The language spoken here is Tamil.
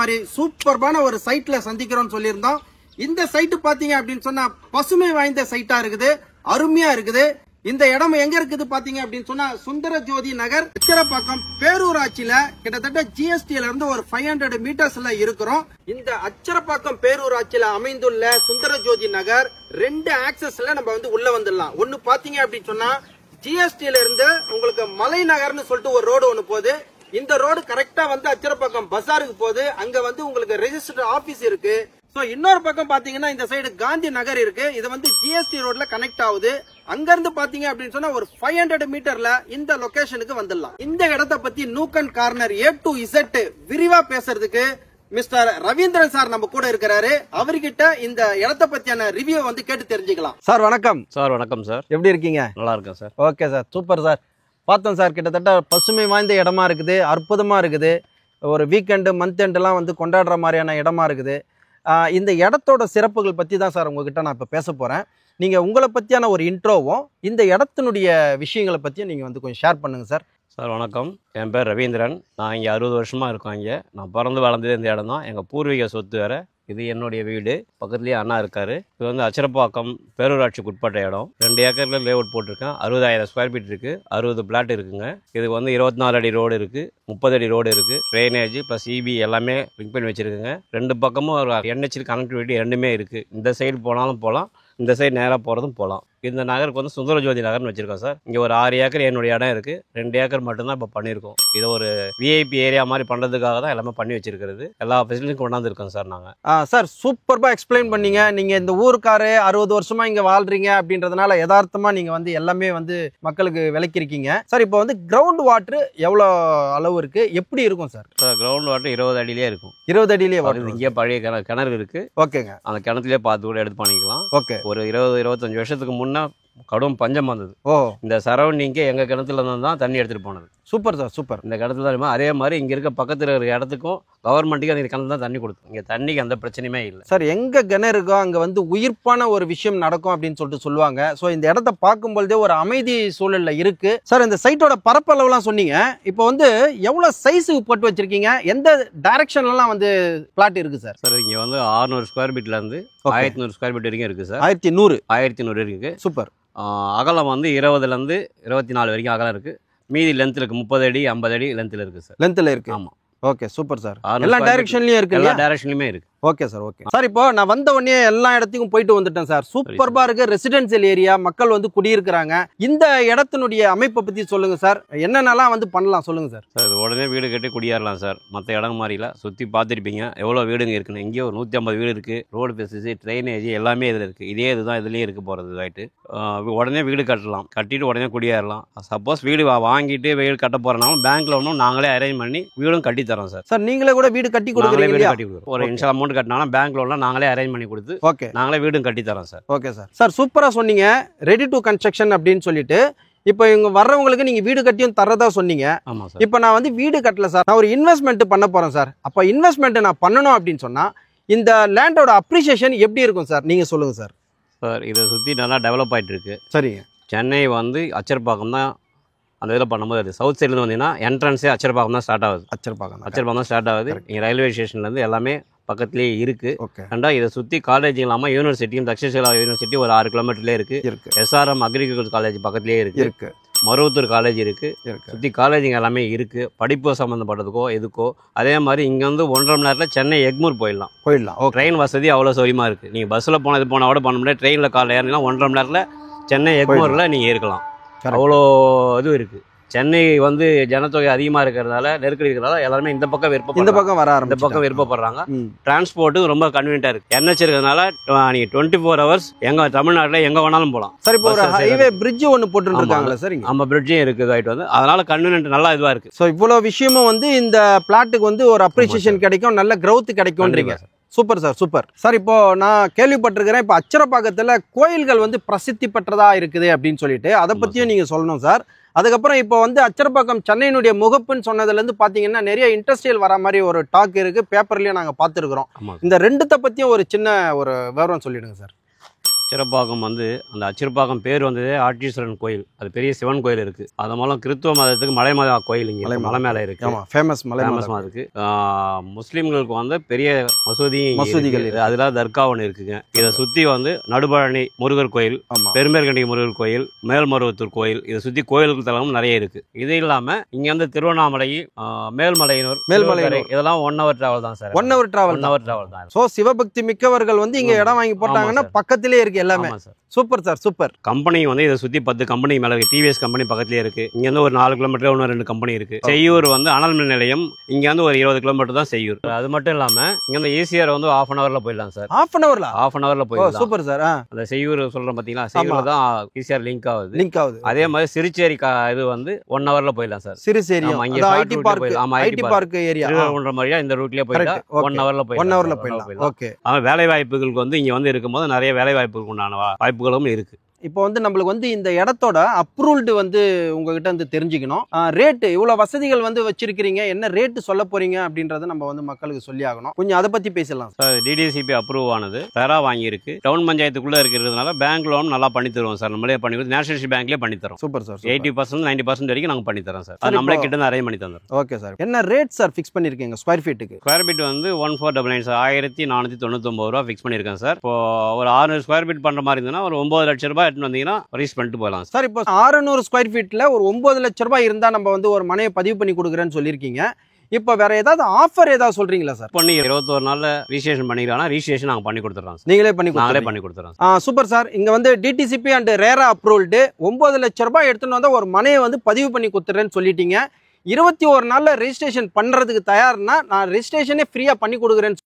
மாதிரி சூப்பர்பான ஒரு சைட்ல சந்திக்கிறோம்னு சொல்லியிருந்தோம். இந்த சைட்டு பாத்தீங்க அப்படின்னு சொன்னா பசுமை வாய்ந்த சைட்டா இருக்குது, அருமையா இருக்குது. இந்த இடம் எங்க இருக்குது பாத்தீங்க அப்படின்னு சொன்னா சுந்தரஜோதி நகர், அச்சரப்பாக்கம் பேரூராட்சியில கிட்டத்தட்ட ஜிஎஸ்டில இருந்து ஒரு 500 மீட்டர்ஸ்ல இருக்கிறோம். இந்த அச்சரப்பாக்கம் பேரூராட்சியில அமைந்துள்ள சுந்தரஜோதி நகர் 2 ஆக்சஸ்ல நம்ம வந்து உள்ள வந்துடலாம். ஒன்னு பாத்தீங்க அப்படின்னு சொன்னா ஜிஎஸ்டில இருந்து உங்களுக்கு மலை நகர்னு சொல்லிட்டு ஒரு ரோடு ஒண்ணு போகுது. இந்த ரோடு கரெக்டா வந்து அச்சரப்பாக்கம் பசாருக்கு போகுது. அங்க வந்து உங்களுக்கு ரெஜிஸ்டர் ஆபீஸ் இருக்கு. இன்னொரு பக்கம் பாத்தீங்கன்னா இந்த சைடு காந்தி நகர் இருக்கு. இது வந்து ஜிஎஸ்டி ரோட்ல கனெக்ட் ஆகுது. அங்க இருந்து பாத்தீங்க அப்படின்னு சொன்னா ஒரு 500 மீட்டர்ல இந்த லொகேஷனுக்கு வந்துடலாம். இந்த இடத்தை பத்தி nook and corner A to Z விரிவா பேசுறதுக்கு மிஸ்டர் ரவீந்திரன் சார் நம்ம கூட இருக்கிறாரு. அவர்கிட்ட இந்த இடத்தை பத்தியான ரிவ்யூ வந்து கேட்டு தெரிஞ்சுக்கலாம். சார் வணக்கம். சார் வணக்கம் சார். எப்படி இருக்கீங்க? நல்லா இருக்கேன் sir. Okay sir, super sir. பார்த்தோம் சார், கிட்டத்தட்ட பசுமை வாய்ந்த இடமா இருக்குது, அற்புதமா இருக்குது. ஒரு வீக்கெண்டு மந்த் எண்டெல்லாம் வந்து கொண்டாடுற மாதிரியான இடமா இருக்குது. இந்த இடத்தோட சிறப்புகள் பற்றி தான் சார் உங்ககிட்ட நான் இப்போ பேச போகிறேன். நீங்கள் உங்களை பற்றியான ஒரு இன்ட்ரோவும் இந்த இடத்தினுடைய விஷயங்களை பற்றியும் நீங்கள் வந்து கொஞ்சம் ஷேர் பண்ணுங்கள் சார். சார் வணக்கம். என் பேர் ரவீந்திரன். நான் இங்கே 60 வருஷமாக இருக்கோம். இங்கே நான் பிறந்து வளர்ந்தது இந்த இடம் தான். எங்கள் பூர்வீக சொத்து வேறு. இது என்னுடைய வீடு. பக்கத்துலேயே அண்ணா இருக்காரு. இது வந்து அச்சரப்பாக்கம் பேரூராட்சிக்கு உட்பட்ட இடம். 2 ஏக்கரில் லேஅவுட் போட்டிருக்கேன். 60,000 ஸ்கொயர் ஃபீட் இருக்குது. 60 பிளாட் இருக்குங்க. இது வந்து 24 அடி ரோடு இருக்குது, 30 அடி ரோடு இருக்குது. ட்ரைனேஜ் ப்ளஸ் இபி எல்லாமே லிங்க் பண்ணி வச்சுருக்குங்க. 2 பக்கமும் ஒரு NH கனெக்டிவிட்டி ரெண்டுமே இருக்குது. இந்த சைடு போனாலும் போகலாம், இந்த சைடு நேராக போகிறதும் போகலாம். இந்த நகருக்கு வந்து சுந்தரஜோதி நகர்னு வச்சிருக்கோம் சார். இங்கே ஒரு 6 ஏக்கர் என்னுடைய இடம் இருக்குது. 2 ஏக்கர் மட்டும்தான் இப்போ பண்ணியிருக்கோம். இதை ஒரு விஐபி ஏரியா மாதிரி பண்ணுறதுக்காக தான் எல்லாமே பண்ணி வச்சிருக்கிறது. எல்லா ஃபெசிலிட்டியும் கொண்டாந்துருக்கோம் சார் நாங்கள். சார் சூப்பர்பாக எக்ஸ்பிளைன் பண்ணீங்க. நீங்கள் இந்த ஊருக்காரு 60 வருஷமாக இங்கே வாழ்றீங்க அப்படின்றதுனால யதார்த்தமாக நீங்கள் வந்து எல்லாமே வந்து மக்களுக்கு விளக்கிருக்கீங்க சார். இப்போ வந்து கிரவுண்ட் வாட்டர் எவ்வளோ அளவு இருக்குது, எப்படி இருக்கும் சார்? சார் கிரவுண்ட் வாட்டர் 20 அடியிலே இருக்கும். 20 அடியிலே வாட்டர்? இங்கே பழைய கிணறு இருக்குது. ஓகேங்க. அந்த கிணத்துலேயே பார்த்து கூட எடுத்து பண்ணிக்கலாம். ஓகே. ஒரு 20-25 வருஷத்துக்கு முன்னே கடும் பஞ்சம் வந்தது. ஓ. இந்த சரௌண்டிங்கே எங்கள் கிணத்துல தான் தண்ணி எடுத்துகிட்டு போனது. Super sir, super. இந்த கிணத்துல தான். அதே மாதிரி இங்கே இருக்க பக்கத்தில் இருக்கிற இடத்துக்கும் கவர்மெண்ட்டுக்கு அந்த கிணத்துல தான் தண்ணி கொடுத்தோம். இங்கே தண்ணிக்கு எந்த பிரச்சனையுமே இல்லை சார். எங்கே கிணறு இருக்கோ அங்கே வந்து உயிர்ப்பான ஒரு விஷயம் நடக்கும் அப்படின்னு சொல்லிட்டு சொல்லுவாங்க. ஸோ இந்த இடத்த பார்க்கும்பொழுதே ஒரு அமைதி சூழலில் இருக்கு சார். இந்த சைட்டோட பரப்பளவுலாம் சொன்னீங்க. இப்போ வந்து எவ்வளோ சைஸுக்கு போட்டு வச்சிருக்கீங்க, எந்த டைரக்ஷன்லாம் வந்து பிளாட் இருக்கு சார்? சார் இங்கே வந்து 600 ஸ்கொயர் ஃபீட்லேருந்து 1100 ஸ்கொயர் ஃபீட் வரைக்கும் இருக்குது சார். 1100 இருக்குது. சூப்பர். அகலம் வந்து 20லேருந்து 24 வரைக்கும் அகலம் இருக்குது. மீதி லென்த்தில் இருக்குது. 30 அடி 50 அடி லென்த்தில் இருக்குது சார். லென்த்தில் இருக்குது. ஆமாம். Okay, super sir. எல்லா டைரக்ஷன்லயும் இருக்கு. எல்லா டைரக்ஷன்லயுமே இருக்கு. Okay sir, okay sir. இப்போ நான் வந்த உடனே எல்லா இடத்துக்கும் போயிட்டு வந்துட்டேன் சார். சூப்பர்பா இருக்கு. ரெசிடென்சியல் ஏரியா, மக்கள் வந்து குடியிருக்கிறாங்க. இந்த இடத்தினுடைய அமைப்பை பத்தி சொல்லுங்க சார். என்னென்னலாம் வந்து பண்ணலாம் சொல்லுங்க சார். சார் உடனே வீடு கட்டி குடியேறலாம் சார். மற்ற இடம் மாதிரில சுற்றி பார்த்துருப்பீங்க எவ்வளோ வீடுங்க இருக்குன்னு. இங்கே ஒரு 150 வீடு இருக்குது. ரோடு ஃபெசிலிட்டி, ட்ரைனேஜ் எல்லாமே இதில் இருக்குது. இதுதான் இதுலேயே இருக்க போகிறது ஆகிட்டு. உடனே வீடு கட்டலாம், கட்டிட்டு உடனே குடியேறலாம். சப்போஸ் வீடு வாங்கிட்டு வீடு கட்ட போகிறனாலும் பேங்க் லோனும் நாங்களே அரேஞ்ச் பண்ணி வீடும் கட்டி தரோம் சார். சார் நீங்களே கூட வீடு கட்டி கொடுக்குறீங்க? ஒரு இன்ஷியல் அமௌண்ட் கட்டினாலும் பேங்க் லோன்லாம் நாங்களே அரேஞ்ச் பண்ணி கொடுத்து ஓகே நாங்களே வீடும் கட்டி தரோம் சார். Okay sir. சார் சூப்பராக சொன்னீங்க. ரெடி டு கன்ஸ்ட்ரக்ஷன் அப்படின்னு சொல்லிட்டு இப்போ இவங்க வர்றவங்களுக்கு நீங்க வீடு கட்டியும் தரதா சொன்னீங்க. ஆமாம் சார். இப்போ நான் வந்து வீடு கட்டல சார், நான் ஒரு இன்வெஸ்ட்மெண்ட் பண்ண போறேன் சார். அப்போ இன்வெஸ்ட்மெண்ட் நான் பண்ணணும் அப்படின்னு சொன்னா இந்த லேண்டோட அப்ரிசியேஷன் எப்படி இருக்கும் சார், நீங்க சொல்லுங்க சார். சார் இதை சுற்றி நல்லா டெவலப் ஆகிட்டு இருக்கு. சரிங்க. சென்னை வந்து அச்சரப்பாக்கம் தான் அந்த இதில் பண்ணும்போது அது சவுத் சைட்லேருந்து வந்தீங்கன்னா என்ட்ரன்ஸே அச்சரப்பாக்கம் தான் ஸ்டார்ட் ஆகுது. அச்சரப்பாக்கம் தான் ஸ்டார்ட் ஆகுது. இங்கே ரயில்வே ஸ்டேஷன்லேருந்து எல்லாமே பக்கத்துலேயே இருக்குது. ரெண்டா இதை சுற்றி காலேஜ் இல்லாமல் யூனிவர்சிட்டியும் தக்ஷசிலா யூனிவர்சிட்டி ஒரு 6 கிலோமீட்டர்லேயே இருக்குது. SRM அக்ரிகல்ச்சர் காலேஜ் பக்கத்துலேயே இருக்குது. மருவத்தூர் காலேஜ் இருக்குது. சுற்றி காலேஜுங்க எல்லாமே இருக்குது. படிப்பு சம்மந்தப்பட்டதுக்கோ எதுக்கோ. அதே மாதிரி இங்கே வந்து 1.5 மணி நேரத்தில் சென்னை எக்மூர் போயிடலாம். ட்ரெயின் வசதி அவ்வளோ சௌரியமாக இருக்குது. நீங்கள் பஸ்ஸில் போனது போனால் கூட பண்ண முடியாது. ட்ரெயினில் காலையில் ஏறினா 1.5 மணி நேரத்தில் சென்னை எக்மூரில் நீங்கள் இருக்கலாம். அவ்வளோ இது இருக்குது. சென்னை வந்து ஜனத்தொகை அதிகமாக இருக்கிறதுனால, நெருக்கடி இருக்கிறதால எல்லாருமே இந்த பக்கம் விருப்பப்படுறாங்க. டிரான்ஸ்போர்ட்டு ரொம்ப கன்வீனியன்ட்டாக இருக்குது. NH இருக்கிறதுனால நீங்கள் 24 ஹவர்ஸ் எங்கள் தமிழ்நாட்டில் எங்கே வேணாலும் போகலாம். சரி, இப்போ ஒரு ஹைவே பிரிட்ஜ் ஒன்று போட்டுருக்காங்களா சார்? ஆமாம், பிரிட்ஜும் இருக்குது ஆகிட்டு வந்து. அதனால கன்வீனியன்ட் நல்லா இதுவாக இருக்குது. ஸோ இவ்வளோ விஷயமும் வந்து இந்த பிளாட்டுக்கு வந்து ஒரு அப்ரிசியேஷன் கிடைக்கும், நல்ல growth கிடைக்கும்ன்றீங்க. Super sir, super sir. இப்போ நான் கேள்விப்பட்டிருக்கிறேன், இப்போ அச்சரப்பாக்கத்தில் கோயில்கள் வந்து பிரசித்தி பெற்றதா இருக்குது அப்படின்னு சொல்லிட்டு, அதை பற்றியும் நீங்கள் சொல்லணும் சார். அதுக்கப்புறம் இப்போ வந்து அச்சரப்பாக்கம் சென்னையினுடைய முகப்புன்னு சொன்னதுலேருந்து பார்த்தீங்கன்னா நிறைய இண்டஸ்ட்ரியல் வர மாதிரி ஒரு டாக் இருக்குது, பேப்பர்லேயும் நாங்கள் பார்த்துருக்குறோம். இந்த ரெண்டுத்தை பற்றியும் ஒரு சின்ன ஒரு விவரம் சொல்லிடுங்க சார். அச்சரப்பாக்கம் வந்து அந்த அச்சரப்பாக்கம் பேர் வந்ததே ஆட்டீஸ்வரன் கோயில், அது பெரிய சிவன் கோயில் இருக்கு. அது மூலம் கிறிஸ்துவ மதத்துக்கு மலைமாதா கோயில் இங்கே மலை மேலே இருக்கு, ஃபேமஸ் இருக்கு. முஸ்லீம்களுக்கு வந்து பெரிய மசூதிகள் இருக்கு, அதுல தர்கா ஒன்று இருக்குங்க. இதை சுத்தி வந்து நடுபழனி முருகர் கோயில், பெருமேற்கண்டி முருகர் கோயில், மேல்மருவத்தூர் கோயில், இதை சுத்தி கோயில்கள் தலமும் நிறைய இருக்கு. இது இல்லாம இங்க வந்து திருவண்ணாமலை, மேல்மலையனூர் இதெல்லாம் 1 hour டிராவல் தான் சார். 1 hour டிராவல் தான். சோ சிவபக்தி மிக்கவர்கள் வந்து இங்க இடம் வாங்கி போட்டாங்கன்னா பக்கத்திலே இருக்கு எல்லாமே. Super sir, super. கம்பெனி வந்து இதை சுத்தி 10 கம்பெனி மேல இருக்கு. டிவிஎஸ் கம்பெனி பக்கத்திலே இருக்கு. இங்க இருந்து ஒரு 4 கிலோமீட்டர் இன்னும் 2 கம்பெனி இருக்கு. செய்யூர் வந்து அனல் மின் நிலையம், இங்க வந்து ஒரு 20 கிலோமீட்டர் தான் செய்யூர். அது மட்டும் இல்லாம இங்க வந்து ஈசிஆர் வந்து 1/2 hourல போயிடலாம் சார். 1/2 hourல போயிடலாம். Super sir. அந்த செய்யூர் சொல்றோம் பாத்தீங்களா, செய்யூர்ல தான் ஈசிஆர் லிங்க் ஆகுது. அதே மாதிரி சிறுச்சேரி இது வந்து 1 hourல போயிடலாம் சார். சிறுச்சேரி ஐடி பார்க் ஏரியா மாதிரியா இந்த ரூட்லயே போயிடலாம். 1 hourல போயிடலாம். ஓகே. வேலை வாய்ப்புகளுக்கு வந்து இங்க வந்து இருக்கும்போது நிறைய வேலை வாய்ப்புகளுக்கு உண்டான வாய்ப்புகளும் இருக்கு. இப்போ வந்து நம்மளுக்கு வந்து இந்த இடத்தோட அப்ரூவ்டு வந்து உங்ககிட்ட வந்து தெரிஞ்சுக்கணும். ரேட்டு இவ்வளவு வசதிகள் வந்து வச்சிருக்கிறீங்க, என்ன ரேட்டு சொல்ல போறீங்க அப்படின்றத நம்ம வந்து மக்களுக்கு சொல்லி ஆகணும். கொஞ்சம் அதை பத்தி பேசலாம் சார். டிடிசிபி அப்ரூவ் ஆனது, தரா வாங்கியிருக்கு, டவுன் பஞ்சாயத்துக்குள்ள இருக்கிறதுனால பேங்க் லோன் நல்லா பண்ணி தருவோம் சார். நம்மளே பண்ணி நேஷனல் பேங்க்லேயே பண்ணி தரோம். Super sir. 80% 90% வரைக்கும் நாங்கள் பண்ணி தரோம் சார். நம்மளே கிட்ட இருந்து அரேஞ்ச் பண்ணி தந்தோம். Okay sir. என்ன ரேட் சார் ஃபிக்ஸ் பண்ணிருக்கீங்க ஸ்கொயர் ஃபீட்டுக்கு? ஸ்கொயர் ஃபீட் வந்து 1499 சார், 1499 ரூபா ஃபிக்ஸ் பண்ணியிருக்கேன் சார். இப்போ ஒரு 600 ஸ்கொயர் ஃபீட் பண்ற மாதிரி இருந்ததுன்னா ஒரு 9 லட்சம் ரூபாய் எடுத்துட்டு வந்தீங்கன்னா பண்ணிட்டு போகலாம் சார். இப்போ 600 ஸ்கொயர் ஃபீட்ல ஒரு 9 லட்சம் ரூபாய் இருந்தா நம்ம வந்து ஒரு மனையை பதிவு பண்ணி கொடுக்குறேன்னு சொல்லியிருக்கீங்க. இப்போ வேற ஏதாவது ஆஃபர் ஏதாவது சொல்றீங்களா சார்? பண்ணி 21 நாள்ல ரிஜிஸ்ட்ரேஷன் பண்ணிக்கலாம். ரிஜிஸ்ட்ரேஷன் நாங்க பண்ணி கொடுத்துறோம். நீங்களே பண்ணி கொடுத்துறோம். Super sir. இங்க வந்து டிடிசிபி அண்ட் ரேரா அப்ரூவ்டு 9 லட்சம் ரூபாய் எடுத்துன்னு வந்தா ஒரு மனையை வந்து பதிவு பண்ணி கொடுத்துறேன்னு சொல்லிட்டீங்க. 21 நாள்ல ரெஜிஸ்ட்ரேஷன் பண்றதுக்கு தயார்னா நான் ரெஜிஸ்ட்ரேஷனே ஃப்ரீயா பண்ணி கொடுக்குறேன்னு